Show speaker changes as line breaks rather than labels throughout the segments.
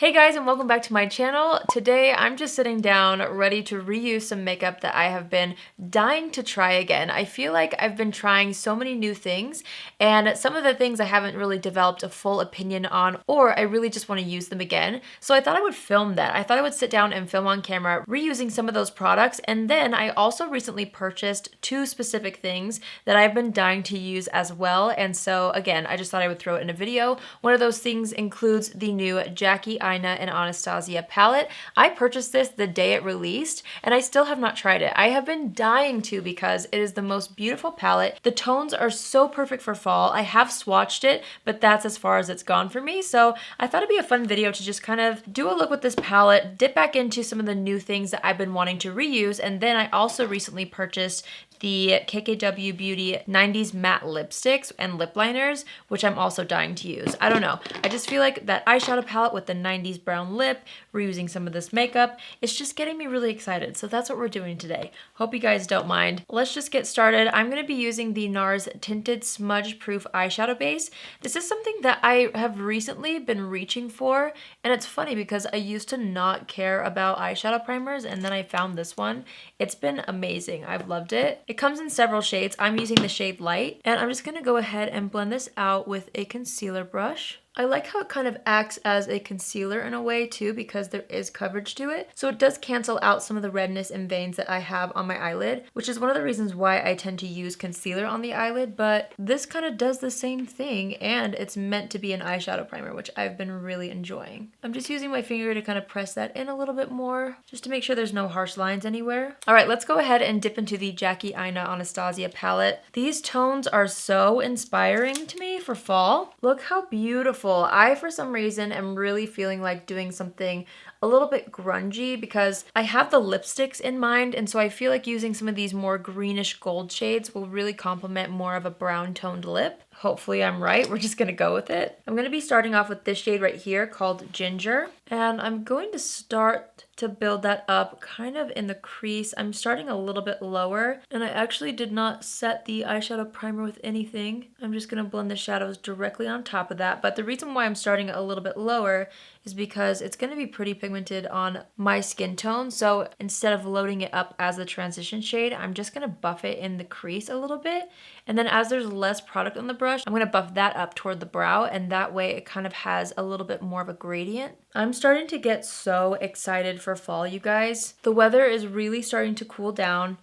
Hey guys, and welcome back to my channel. Today I'm just sitting down ready to reuse some makeup that I have been dying to try again. I feel like I've been trying so many new things, and some of the things I haven't really developed a full opinion on, or I really just want to use them again. So I thought I would film that. I thought I would sit down and film on camera reusing some of those products, and then I also recently purchased two specific things that I've been dying to use as well. And so again, I just thought I would throw it in a video. One of those things includes the new Jackie Aina and Anastasia palette. I purchased this the day it released, and I still have not tried it. I have been dying to because it is the most beautiful palette. The tones are so perfect for fall. I have swatched it, but that's as far as it's gone for me. So I thought it'd be a fun video to just kind of do a look with this palette, dip back into some of the new things that I've been wanting to reuse, and then I also recently purchased the KKW Beauty 90s matte lipsticks and lip liners, which I'm also dying to use. I don't know. I just feel like that eyeshadow palette with the 90s brown lip, reusing some of this makeup, it's just getting me really excited. So that's what we're doing today. Hope you guys don't mind. Let's just get started. I'm going to be using the NARS Tinted Smudge Proof Eyeshadow Base. This is something that I have recently been reaching for, and it's funny because I used to not care about eyeshadow primers, and then I found this one. It's been amazing. I've loved it. It comes in several shades. I'm using the shade Light, and I'm just gonna go ahead and blend this out with a concealer brush. I like how it kind of acts as a concealer in a way too, because there is coverage to it. So it does cancel out some of the redness and veins that I have on my eyelid, which is one of the reasons why I tend to use concealer on the eyelid, but this kind of does the same thing, and it's meant to be an eyeshadow primer, which I've been really enjoying. I'm just using my finger to kind of press that in a little bit more, just to make sure there's no harsh lines anywhere. All right, let's go ahead and dip into the Jackie Aina Anastasia palette. These tones are so inspiring to me for fall. Look how beautiful. I, for some reason, am really feeling like doing something a little bit grungy because I have the lipsticks in mind, and so I feel like using some of these more greenish gold shades will really complement more of a brown toned lip. Hopefully I'm right. We're just gonna go with it. I'm gonna be starting off with this shade right here called Ginger, and I'm going to start to build that up kind of in the crease. I'm starting a little bit lower, and I actually did not set the eyeshadow primer with anything. I'm just gonna blend the shadows directly on top of that, but the reason why I'm starting a little bit lower is because it's going to be pretty pigmented on my skin tone. So instead of loading it up as the transition shade, I'm just going to buff it in the crease a little bit. And then as there's less product on the brush, I'm going to buff that up toward the brow, and that way it kind of has a little bit more of a gradient. I'm starting to get so excited for fall, you guys. The weather is really starting to cool down,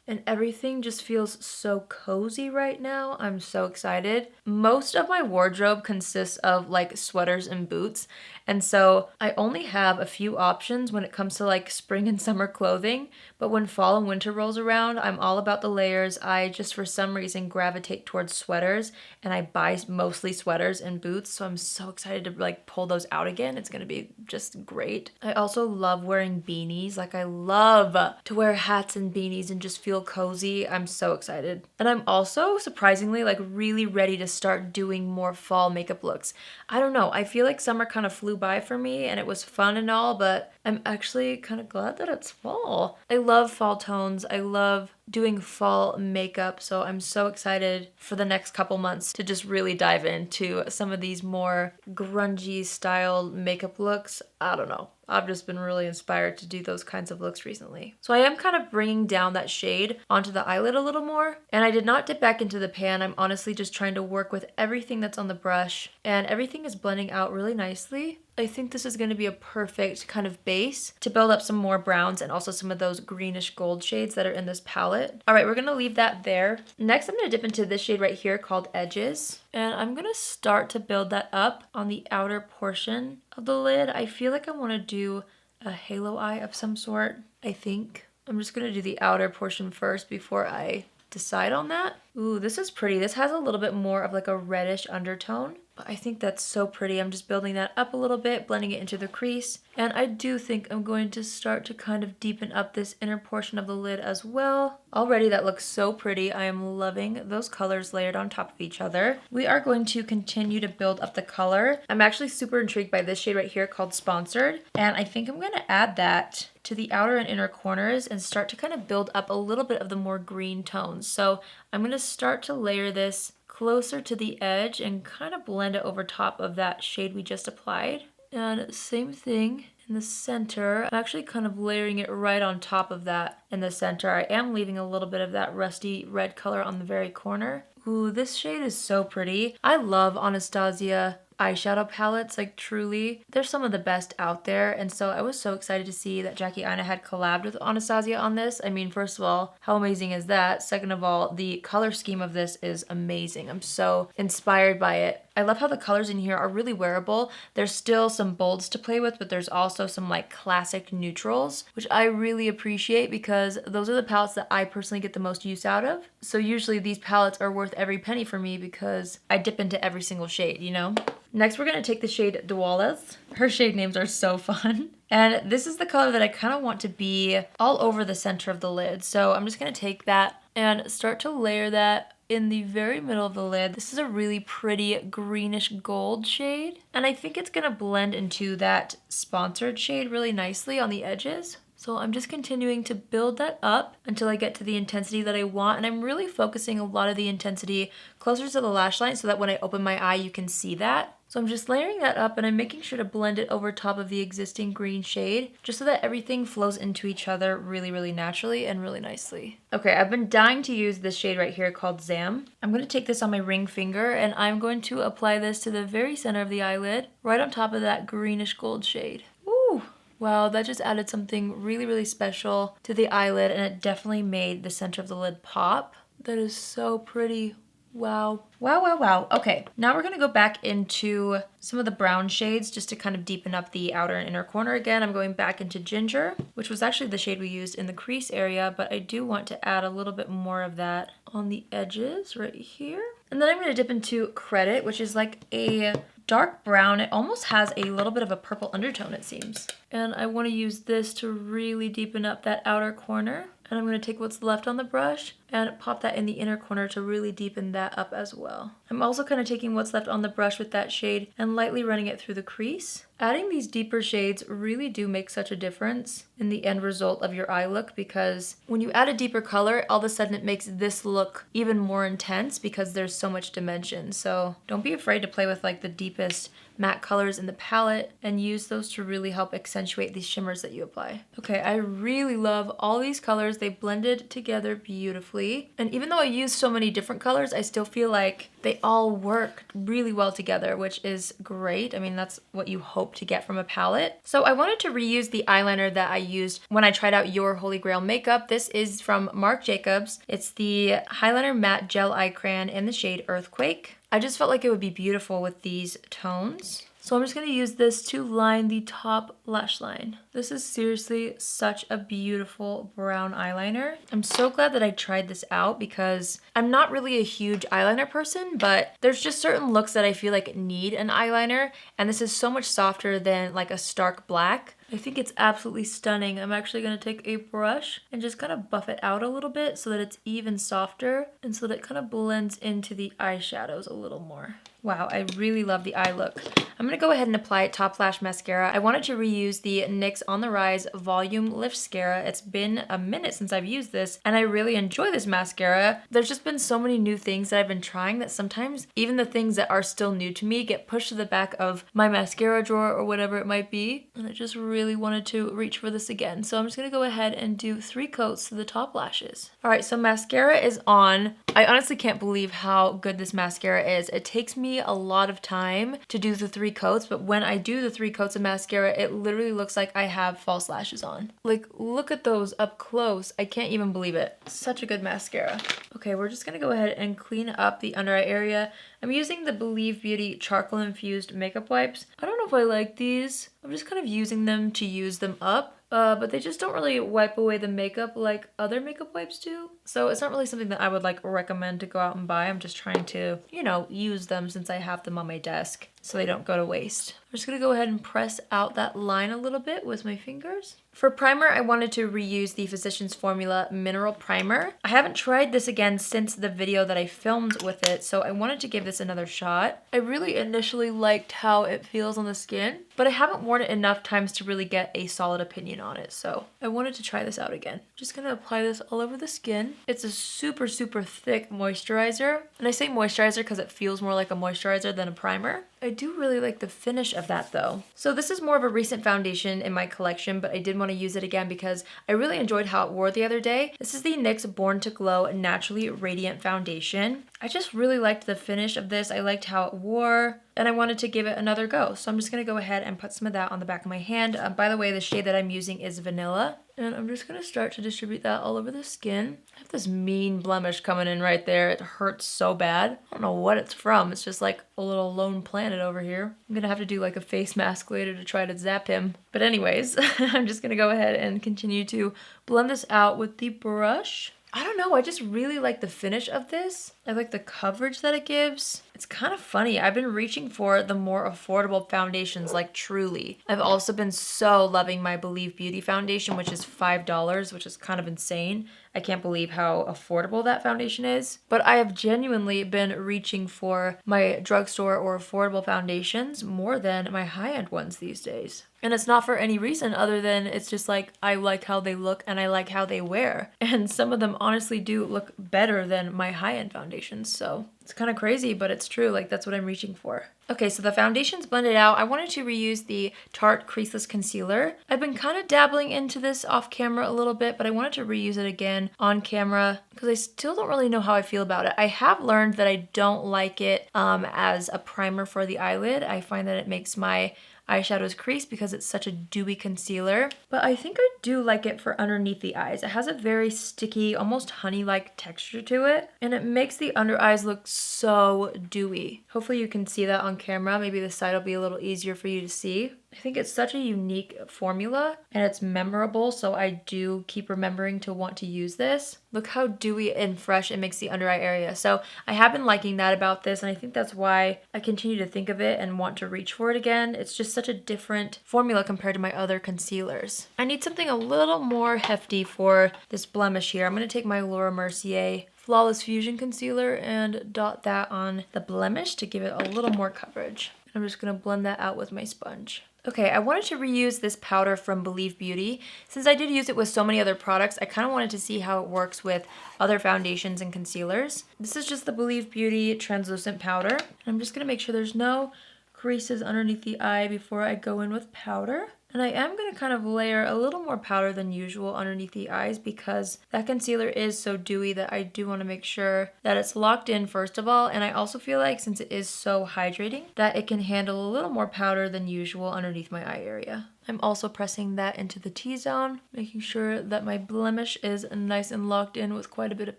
and everything just feels so cozy right now. I'm so excited. Most of my wardrobe consists of like sweaters and boots, and so I only have a few options when it comes to like spring and summer clothing, but when fall and winter rolls around, I'm all about the layers. I just for some reason gravitate towards sweaters, and I buy mostly sweaters and boots, so I'm so excited to like pull those out again. It's gonna be just great. I also love wearing beanies. Like I love to wear hats and beanies and just feel cozy. I'm so excited. And I'm also surprisingly like really ready to start doing more fall makeup looks. I don't know, I feel like summer kind of flew by for me and it was fun and all, but I'm actually kind of glad that it's fall. I love fall tones. I love doing fall makeup, so I'm so excited for the next couple months to just really dive into some of these more grungy style makeup looks. I don't know. I've just been really inspired to do those kinds of looks recently. So I am kind of bringing down that shade onto the eyelid a little more, and I did not dip back into the pan. I'm honestly just trying to work with everything that's on the brush, and everything is blending out really nicely. I think this is going to be a perfect kind of base to build up some more browns and also some of those greenish gold shades that are in this palette. All right, we're going to leave that there. Next, I'm going to dip into this shade right here called Edges, and I'm going to start to build that up on the outer portion of the lid. I feel like I want to do a halo eye of some sort, I think. I'm just going to do the outer portion first before I decide on that. Ooh, this is pretty. This has a little bit more of like a reddish undertone, but I think that's so pretty. I'm just building that up a little bit, blending it into the crease. And I do think I'm going to start to kind of deepen up this inner portion of the lid as well. Already that looks so pretty. I am loving those colors layered on top of each other. We are going to continue to build up the color. I'm actually super intrigued by this shade right here called Sponsored. And I think I'm going to add that to the outer and inner corners and start to kind of build up a little bit of the more green tones. So I'm going to start to layer this closer to the edge and kind of blend it over top of that shade we just applied. And same thing in the center. I'm actually kind of layering it right on top of that in the center. I am leaving a little bit of that rusty red color on the very corner. Ooh, this shade is so pretty. I love Anastasia eyeshadow palettes, like truly. They're some of the best out there, and so I was so excited to see that Jackie Aina had collabed with Anastasia on this. I mean, first of all, how amazing is that? Second of all, the color scheme of this is amazing. I'm so inspired by it. I love how the colors in here are really wearable. There's still some bolds to play with, but there's also some like classic neutrals, which I really appreciate because those are the palettes that I personally get the most use out of. So usually these palettes are worth every penny for me because I dip into every single shade, you know? Next, we're going to take the shade Duales. Her shade names are so fun. And this is the color that I kind of want to be all over the center of the lid. So I'm just going to take that and start to layer that in the very middle of the lid. This is a really pretty greenish gold shade. And I think it's going to blend into that sponsored shade really nicely on the edges. So I'm just continuing to build that up until I get to the intensity that I want. And I'm really focusing a lot of the intensity closer to the lash line so that when I open my eye, you can see that. So I'm just layering that up and I'm making sure to blend it over top of the existing green shade just so that everything flows into each other really, really naturally and really nicely. Okay, I've been dying to use this shade right here called Zam. I'm going to take this on my ring finger and I'm going to apply this to the very center of the eyelid, right on top of that greenish gold shade. Ooh! Wow, that just added something really, really special to the eyelid and it definitely made the center of the lid pop. That is so pretty. Wow. Wow, wow, wow. Okay, now we're going to go back into some of the brown shades just to kind of deepen up the outer and inner corner again. I'm going back into Ginger, which was actually the shade we used in the crease area, but I do want to add a little bit more of that on the edges right here. And then I'm going to dip into Credit, which is like a dark brown. It almost has a little bit of a purple undertone, it seems. And I want to use this to really deepen up that outer corner. And I'm going to take what's left on the brush and pop that in the inner corner to really deepen that up as well. I'm also kind of taking what's left on the brush with that shade and lightly running it through the crease. Adding these deeper shades really do make such a difference in the end result of your eye look because when you add a deeper color, all of a sudden it makes this look even more intense because there's so much dimension. So don't be afraid to play with like the deepest matte colors in the palette and use those to really help accentuate these shimmers that you apply. Okay, I really love all these colors. They blended together beautifully. And even though I used so many different colors, I still feel like they all work really well together, which is great. I mean, that's what you hope to get from a palette. So I wanted to reuse the eyeliner that I used when I tried out Your Holy Grail makeup. This is from Marc Jacobs. It's the Eyeliner Matte Gel Eye Crayon in the shade Earthquake. I just felt like it would be beautiful with these tones. So I'm just going to use this to line the top lash line. This is seriously such a beautiful brown eyeliner. I'm so glad that I tried this out because I'm not really a huge eyeliner person, but there's just certain looks that I feel like need an eyeliner, and this is so much softer than like a stark black. I think it's absolutely stunning. I'm actually going to take a brush and just kind of buff it out a little bit so that it's even softer and so that it kind of blends into the eyeshadows a little more. Wow, I really love the eye look. I'm going to go ahead and apply Top Lash Mascara. I wanted to reuse the NYX On The Rise Volume Lift Mascara. It's been a minute since I've used this, and I really enjoy this mascara. There's just been so many new things that I've been trying that sometimes even the things that are still new to me get pushed to the back of my mascara drawer or whatever it might be, and I just really wanted to reach for this again. So I'm just going to go ahead and do 3 coats to the top lashes. All right, so mascara is on. I honestly can't believe how good this mascara is. It takes me a lot of time to do the 3 coats, but when I do the 3 coats of mascara, it literally looks like I have false lashes on. Like, look at those up close. I can't even believe it. Such a good mascara. Okay, we're just gonna go ahead and clean up the under eye area. I'm using the Believe Beauty charcoal infused makeup wipes. I don't know if I like these. I'm just kind of using them to use them up. But they just don't really wipe away the makeup like other makeup wipes do. So it's not really something that I would like recommend to go out and buy. I'm just trying to, you know, use them since I have them on my desk so they don't go to waste. I'm just gonna go ahead and press out that line a little bit with my fingers. For primer, I wanted to reuse the Physicians Formula Mineral Primer. I haven't tried this again since the video that I filmed with it, so I wanted to give this another shot. I really initially liked how it feels on the skin, but I haven't worn it enough times to really get a solid opinion on it, so I wanted to try this out again. Just gonna apply this all over the skin. It's a super, super thick moisturizer, and I say moisturizer because it feels more like a moisturizer than a primer. I do really like the finish of that though. So this is more of a recent foundation in my collection, but I did want to use it again because I really enjoyed how it wore the other day. This is the NYX Born to Glow Naturally Radiant Foundation. I just really liked the finish of this. I liked how it wore, and I wanted to give it another go. So I'm just going to go ahead and put some of that on the back of my hand. By the way, the shade that I'm using is Vanilla. And I'm just going to start to distribute that all over the skin. I have this mean blemish coming in right there. It hurts so bad. I don't know what it's from. It's just like a little lone planet over here. I'm going to have to do like a face mask later to try to zap him. But anyways, I'm just going to go ahead and continue to blend this out with the brush. I don't know, I just really like the finish of this. I like the coverage that it gives. It's kind of funny. I've been reaching for the more affordable foundations, like truly. I've also been so loving my Believe Beauty foundation, which is $5, which is kind of insane. I can't believe how affordable that foundation is. But I have genuinely been reaching for my drugstore or affordable foundations more than my high-end ones these days. And it's not for any reason other than it's just like I like how they look and I like how they wear. And some of them honestly do look better than my high-end foundations. So it's kind of crazy, but it's true. Like that's what I'm reaching for. Okay, so the foundation's blended out. I wanted to reuse the Tarte Creaseless Concealer. I've been kind of dabbling into this off camera a little bit, but I wanted to reuse it again on camera because I still don't really know how I feel about it. I have learned that I don't like it as a primer for the eyelid. I find that it makes my eyeshadows crease because it's such a dewy concealer, but I think I do like it for underneath the eyes. It has a very sticky, almost honey-like texture to it, and it makes the under eyes look so dewy. Hopefully you can see that on camera. Maybe the side will be a little easier for you to see. I think it's such a unique formula and it's memorable, so I do keep remembering to want to use this. Look how dewy and fresh it makes the under eye area. So I have been liking that about this, and I think that's why I continue to think of it and want to reach for it again. It's just such a different formula compared to my other concealers. I need something a little more hefty for this blemish here. I'm going to take my Laura Mercier Flawless Fusion Concealer and dot that on the blemish to give it a little more coverage. I'm just going to blend that out with my sponge. Okay, I wanted to reuse this powder from Believe Beauty. Since I did use it with so many other products, I kind of wanted to see how it works with other foundations and concealers. This is just the Believe Beauty translucent powder. I'm just going to make sure there's no creases underneath the eye before I go in with powder. And I am going to kind of layer a little more powder than usual underneath the eyes because that concealer is so dewy that I do want to make sure that it's locked in first of all. And I also feel like since it is so hydrating that it can handle a little more powder than usual underneath my eye area. I'm also pressing that into the T-zone, making sure that my blemish is nice and locked in with quite a bit of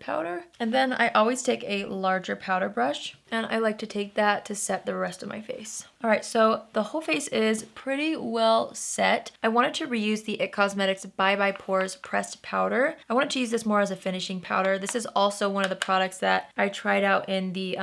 powder. And then I always take a larger powder brush, and I like to take that to set the rest of my face. All right, so the whole face is pretty well set. I wanted to reuse the IT Cosmetics Bye Bye Pores Pressed Powder. I wanted to use this more as a finishing powder. This is also one of the products that I tried out in the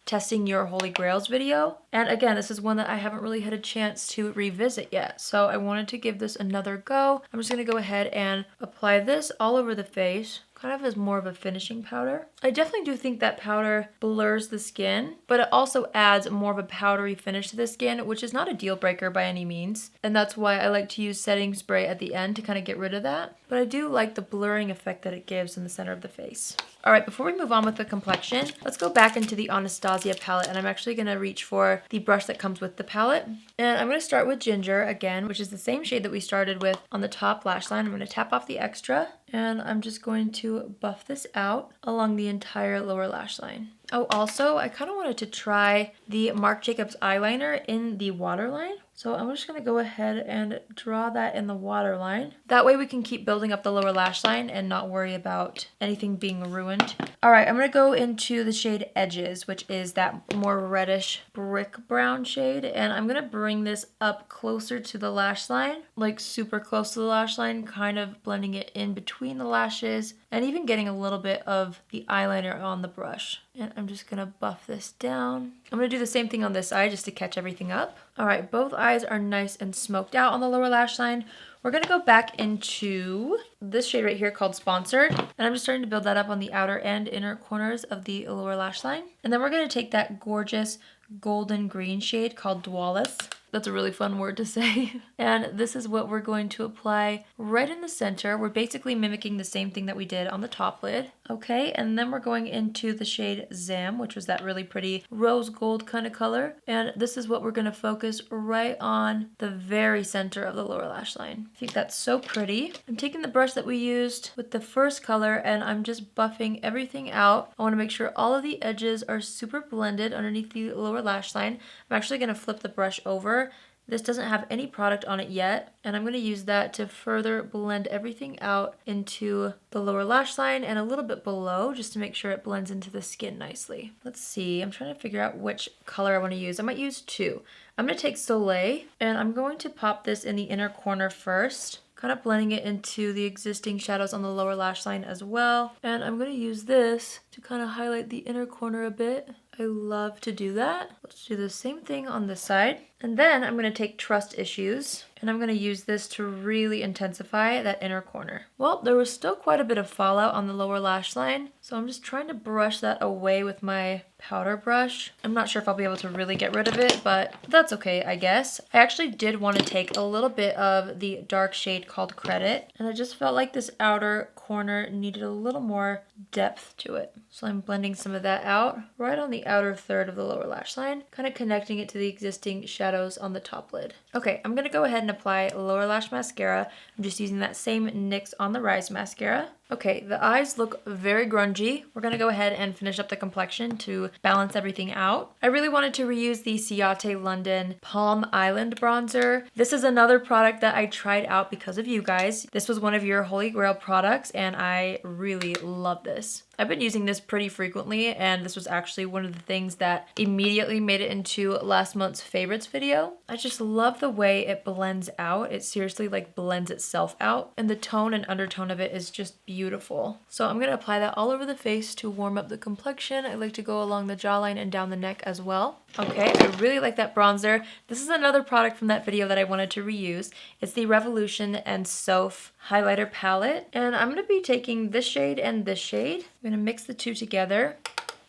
Testing Your Holy Grails video. And again, this is one that I haven't really had a chance to revisit yet. So I wanted to give this another go. I'm just gonna go ahead and apply this all over the face, kind of as more of a finishing powder. I definitely do think that powder blurs the skin, but it also adds more of a powdery finish to the skin, which is not a deal breaker by any means. And that's why I like to use setting spray at the end to kind of get rid of that. But I do like the blurring effect that it gives in the center of the face. All right, before we move on with the complexion, let's go back into the Anastasia palette, and I'm actually gonna reach for the brush that comes with the palette. And I'm gonna start with Ginger again, which is the same shade that we started with on the top lash line. I'm gonna tap off the extra, and I'm just going to buff this out along the entire lower lash line. Oh, also, I kind of wanted to try the Marc Jacobs eyeliner in the waterline. So I'm just going to go ahead and draw that in the waterline. That way we can keep building up the lower lash line and not worry about anything being ruined. All right, I'm going to go into the shade Edges, which is that more reddish brick brown shade. And I'm going to bring this up closer to the lash line, like super close to the lash line, kind of blending it in between the lashes and even getting a little bit of the eyeliner on the brush. And I'm just gonna buff this down. I'm gonna do the same thing on this eye just to catch everything up. All right, both eyes are nice and smoked out on the lower lash line. We're gonna go back into this shade right here called Sponsored. And I'm just starting to build that up on the outer and inner corners of the lower lash line. And then we're gonna take that gorgeous golden green shade called Dwalis. That's a really fun word to say. And this is what we're going to apply right in the center. We're basically mimicking the same thing that we did on the top lid. Okay, and then we're going into the shade Zam, which was that really pretty rose gold kind of color. And this is what we're gonna focus right on the very center of the lower lash line. I think that's so pretty. I'm taking the brush that we used with the first color and I'm just buffing everything out. I wanna make sure all of the edges are super blended underneath the lower lash line. I'm actually gonna flip the brush over. This doesn't have any product on it yet, and I'm going to use that to further blend everything out into the lower lash line and a little bit below, just to make sure it blends into the skin nicely. Let's see, I'm trying to figure out which color I want to use. I might use two. I'm going to take Soleil, and I'm going to pop this in the inner corner first, kind of blending it into the existing shadows on the lower lash line as well. And I'm going to use this to kind of highlight the inner corner a bit. I love to do that. Let's do the same thing on this side. And then I'm going to take Trust Issues and I'm going to use this to really intensify that inner corner. Well, there was still quite a bit of fallout on the lower lash line, so I'm just trying to brush that away with my powder brush. I'm not sure if I'll be able to really get rid of it, but that's okay, I guess. I actually did want to take a little bit of the dark shade called Credit, and I just felt like this outer corner needed a little more depth to it. So I'm blending some of that out right on the outer third of the lower lash line, kind of connecting it to the existing shadows on the top lid. Okay, I'm gonna go ahead and apply lower lash mascara. I'm just using that same NYX On The Rise mascara. Okay, the eyes look very grungy. We're gonna go ahead and finish up the complexion to balance everything out. I really wanted to reuse the Ciate London Palm Island bronzer. This is another product that I tried out because of you guys. This was one of your Holy Grail products and I really love this. I've been using this pretty frequently and this was actually one of the things that immediately made it into last month's favorites video. I just love the way it blends out. It seriously like blends itself out and the tone and undertone of it is just beautiful. So I'm gonna apply that all over the face to warm up the complexion. I like to go along the jawline and down the neck as well. Okay, I really like that bronzer. This is another product from that video that I wanted to reuse. It's the Revolution and Soph highlighter palette. And I'm gonna be taking this shade and this shade. I'm gonna mix the two together.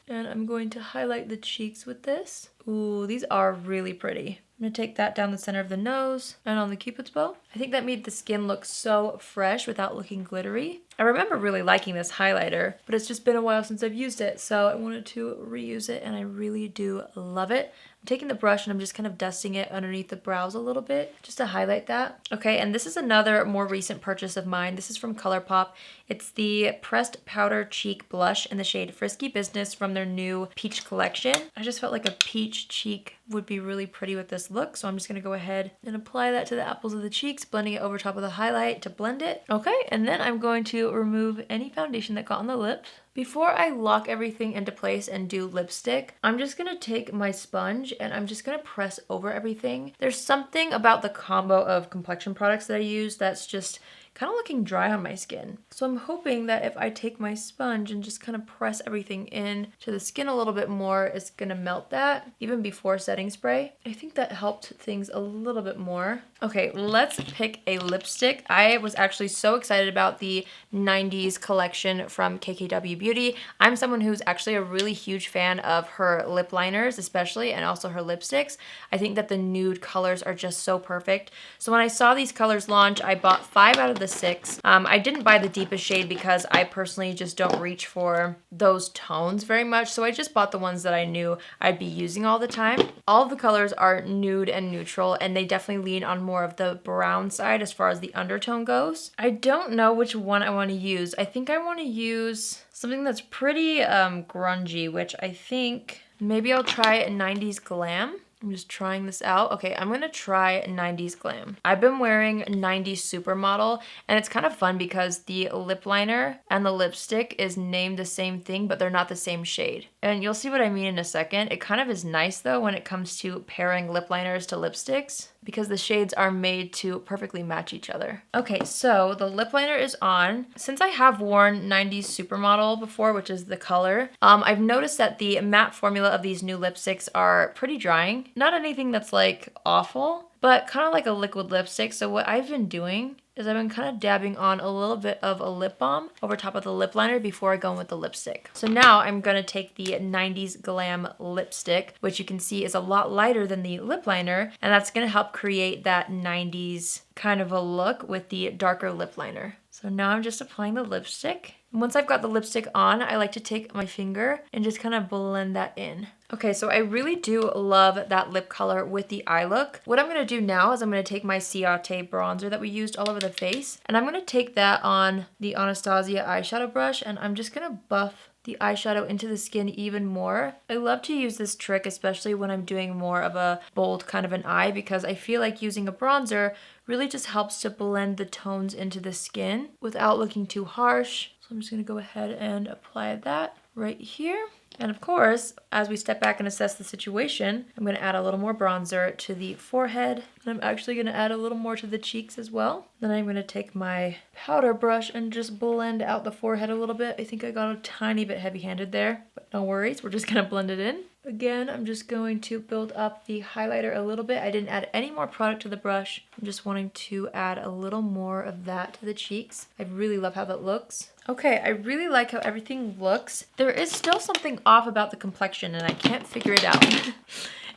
And I'm going to highlight the cheeks with this. Ooh, these are really pretty. I'm gonna take that down the center of the nose and on the cupid's bow. I think that made the skin look so fresh without looking glittery. I remember really liking this highlighter, but it's just been a while since I've used it, so I wanted to reuse it and I really do love it. I'm taking the brush and I'm just kind of dusting it underneath the brows a little bit just to highlight that. Okay, and this is another more recent purchase of mine. This is from ColourPop. It's the Pressed Powder Cheek Blush in the shade Frisky Business from their new Peach collection. I just felt like a peach cheek would be really pretty with this look, so I'm just gonna go ahead and apply that to the apples of the cheeks, blending it over top of the highlight to blend it. Okay, and then I'm going to remove any foundation that got on the lips. Before I lock everything into place and do lipstick, I'm just gonna take my sponge and I'm just gonna press over everything. There's something about the combo of complexion products that I use that's just kind of looking dry on my skin. So I'm hoping that if I take my sponge and just kind of press everything in to the skin a little bit more, it's gonna melt that even before setting spray. I think that helped things a little bit more. Okay, let's pick a lipstick. I was actually so excited about the 90s collection from KKW Beauty. I'm someone who's actually a really huge fan of her lip liners especially, and also her lipsticks. I think that the nude colors are just so perfect. So when I saw these colors launch, I bought 5 out of the 6. I didn't buy the deepest shade because I personally just don't reach for those tones very much, so I just bought the ones that I knew I'd be using all the time. All of the colors are nude and neutral, and they definitely lean on more of the brown side as far as the undertone goes. I don't know which one I want to use. I think I want to use something that's pretty grungy, which I think maybe I'll try 90s Glam. I'm just trying this out. Okay, I'm gonna try 90s Glam. I've been wearing 90s Supermodel, and it's kind of fun because the lip liner and the lipstick is named the same thing, but they're not the same shade. And you'll see what I mean in a second. It kind of is nice though when it comes to pairing lip liners to lipsticks, because the shades are made to perfectly match each other. Okay, so the lip liner is on. Since I have worn 90s Supermodel before, which is the color, I've noticed that the matte formula of these new lipsticks are pretty drying. Not anything that's like awful, but kind of like a liquid lipstick. So what I've been doing is I've been kind of dabbing on a little bit of a lip balm over top of the lip liner before I go in with the lipstick. So now I'm going to take the 90s Glam lipstick, which you can see is a lot lighter than the lip liner, and that's going to help create that 90s kind of a look with the darker lip liner. So now I'm just applying the lipstick. Once I've got the lipstick on, I like to take my finger and just kind of blend that in. Okay, so I really do love that lip color with the eye look. What I'm gonna do now is I'm gonna take my Ciate bronzer that we used all over the face, and I'm gonna take that on the Anastasia eyeshadow brush, and I'm just gonna buff the eyeshadow into the skin even more. I love to use this trick, especially when I'm doing more of a bold kind of an eye, because I feel like using a bronzer really just helps to blend the tones into the skin without looking too harsh. So I'm just gonna go ahead and apply that right here. And of course, as we step back and assess the situation, I'm going to add a little more bronzer to the forehead. And I'm actually going to add a little more to the cheeks as well. Then I'm going to take my powder brush and just blend out the forehead a little bit. I think I got a tiny bit heavy-handed there, but no worries. We're just going to blend it in. Again, I'm just going to build up the highlighter a little bit. I didn't add any more product to the brush. I'm just wanting to add a little more of that to the cheeks. I really love how that looks. Okay, I really like how everything looks. There is still something off about the complexion and I can't figure it out.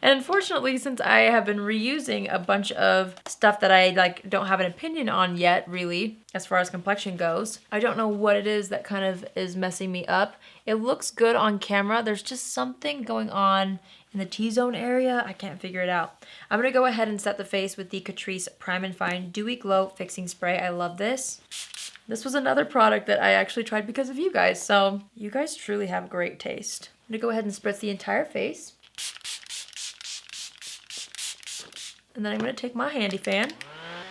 And unfortunately, since I have been reusing a bunch of stuff that I don't have an opinion on yet, really, as far as complexion goes, I don't know what it is that kind of is messing me up. It looks good on camera. There's just something going on in the T-zone area. I can't figure it out. I'm going to go ahead and set the face with the Catrice Prime and Fine Dewy Glow Fixing Spray. I love this. This was another product that I actually tried because of you guys, so you guys truly have great taste. I'm going to go ahead and spritz the entire face. And then I'm going to take my handy fan,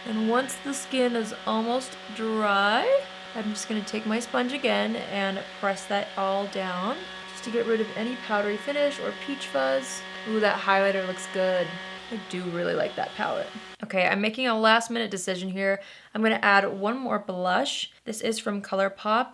and once the skin is almost dry, I'm just going to take my sponge again and press that all down just to get rid of any powdery finish or peach fuzz. Ooh, that highlighter looks good. I do really like that palette. Okay, I'm making a last minute decision here. I'm going to add one more blush. This is from ColourPop.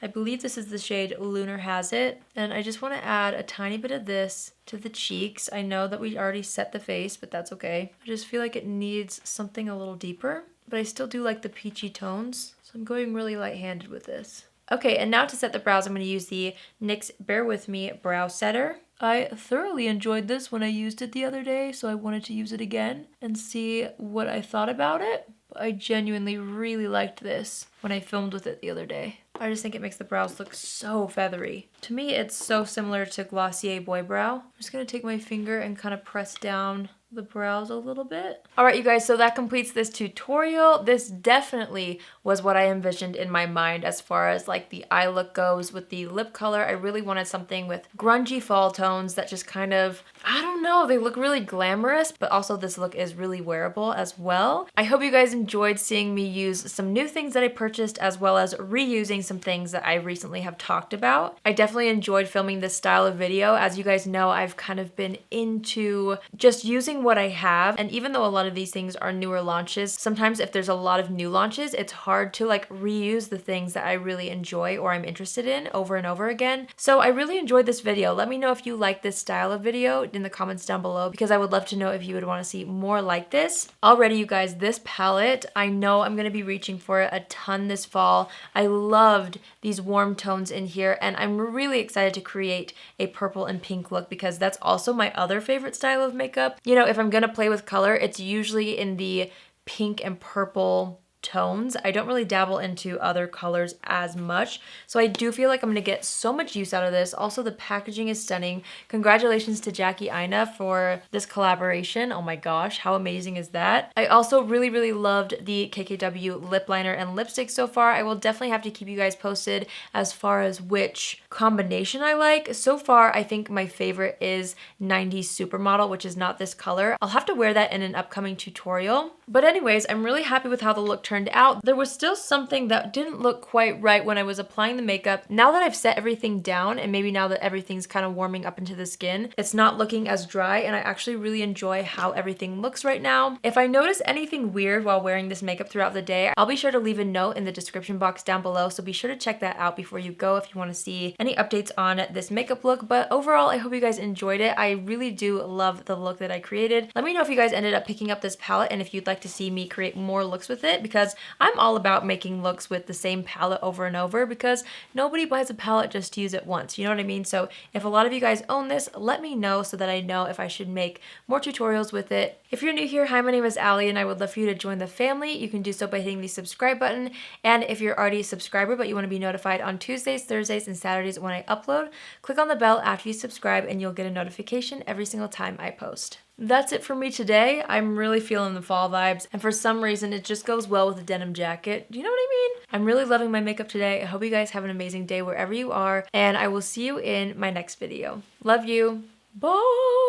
I believe this is the shade Lunar Has It. And I just want to add a tiny bit of this to the cheeks. I know that we already set the face, but that's okay. I just feel like it needs something a little deeper, but I still do like the peachy tones. So I'm going really light-handed with this. Okay, and now to set the brows, I'm going to use the NYX Bear With Me Brow Setter. I thoroughly enjoyed this when I used it the other day, so I wanted to use it again and see what I thought about it. But I genuinely really liked this when I filmed with it the other day. I just think it makes the brows look so feathery. To me, it's so similar to Glossier Boy Brow. I'm just going to take my finger and kind of press down the brows a little bit. All right, you guys, so that completes this tutorial. This definitely was what I envisioned in my mind as far as like the eye look goes with the lip color. I really wanted something with grungy fall tones that just kind of, I don't know, they look really glamorous, but also this look is really wearable as well. I hope you guys enjoyed seeing me use some new things that I purchased as well as reusing some things that I recently have talked about. I definitely enjoyed filming this style of video. As you guys know, I've kind of been into just using what I have, and even though a lot of these things are newer launches, sometimes if there's a lot of new launches, it's hard to like reuse the things that I really enjoy or I'm interested in over and over again. So I really enjoyed this video. Let me know if you like this style of video in the comments down below, because I would love to know if you would want to see more like this. Already, you guys, this palette, I know I'm going to be reaching for it a ton this fall. I loved these warm tones in here, and I'm really excited to create a purple and pink look because that's also my other favorite style of makeup. You know, if I'm gonna play with color, it's usually in the pink and purple tones. I don't really dabble into other colors as much, so I do feel like I'm gonna get so much use out of this. Also, the packaging is stunning. Congratulations to Jackie Aina for this collaboration. Oh my gosh, how amazing is that? I also really loved the KKW lip liner and lipstick so far. I will definitely have to keep you guys posted as far as which combination I like. So far, I think my favorite is 90s Supermodel, which is not this color. I'll have to wear that in an upcoming tutorial. But anyways, I'm really happy with how the look turned out. There was still something that didn't look quite right when I was applying the makeup. Now that I've set everything down, and maybe now that everything's kind of warming up into the skin, it's not looking as dry, and I actually really enjoy how everything looks right now. If I notice anything weird while wearing this makeup throughout the day, I'll be sure to leave a note in the description box down below, so be sure to check that out before you go if you want to see any updates on this makeup look. But overall, I hope you guys enjoyed it. I really do love the look that I created. Let me know if you guys ended up picking up this palette and if you'd like to see me create more looks with it, because because I'm all about making looks with the same palette over and over because nobody buys a palette just to use it once, you know what I mean? So if a lot of you guys own this, let me know so that I know if I should make more tutorials with it. If you're new here, hi, my name is Allie and I would love for you to join the family. You can do so by hitting the subscribe button, and if you're already a subscriber but you want to be notified on Tuesdays, Thursdays, and Saturdays when I upload, click on the bell after you subscribe and you'll get a notification every single time I post. That's it for me today. I'm really feeling the fall vibes, and for some reason it just goes well with a denim jacket. Do you know what I mean? I'm really loving my makeup today. I hope you guys have an amazing day wherever you are, and I will see you in my next video. Love you. Bye!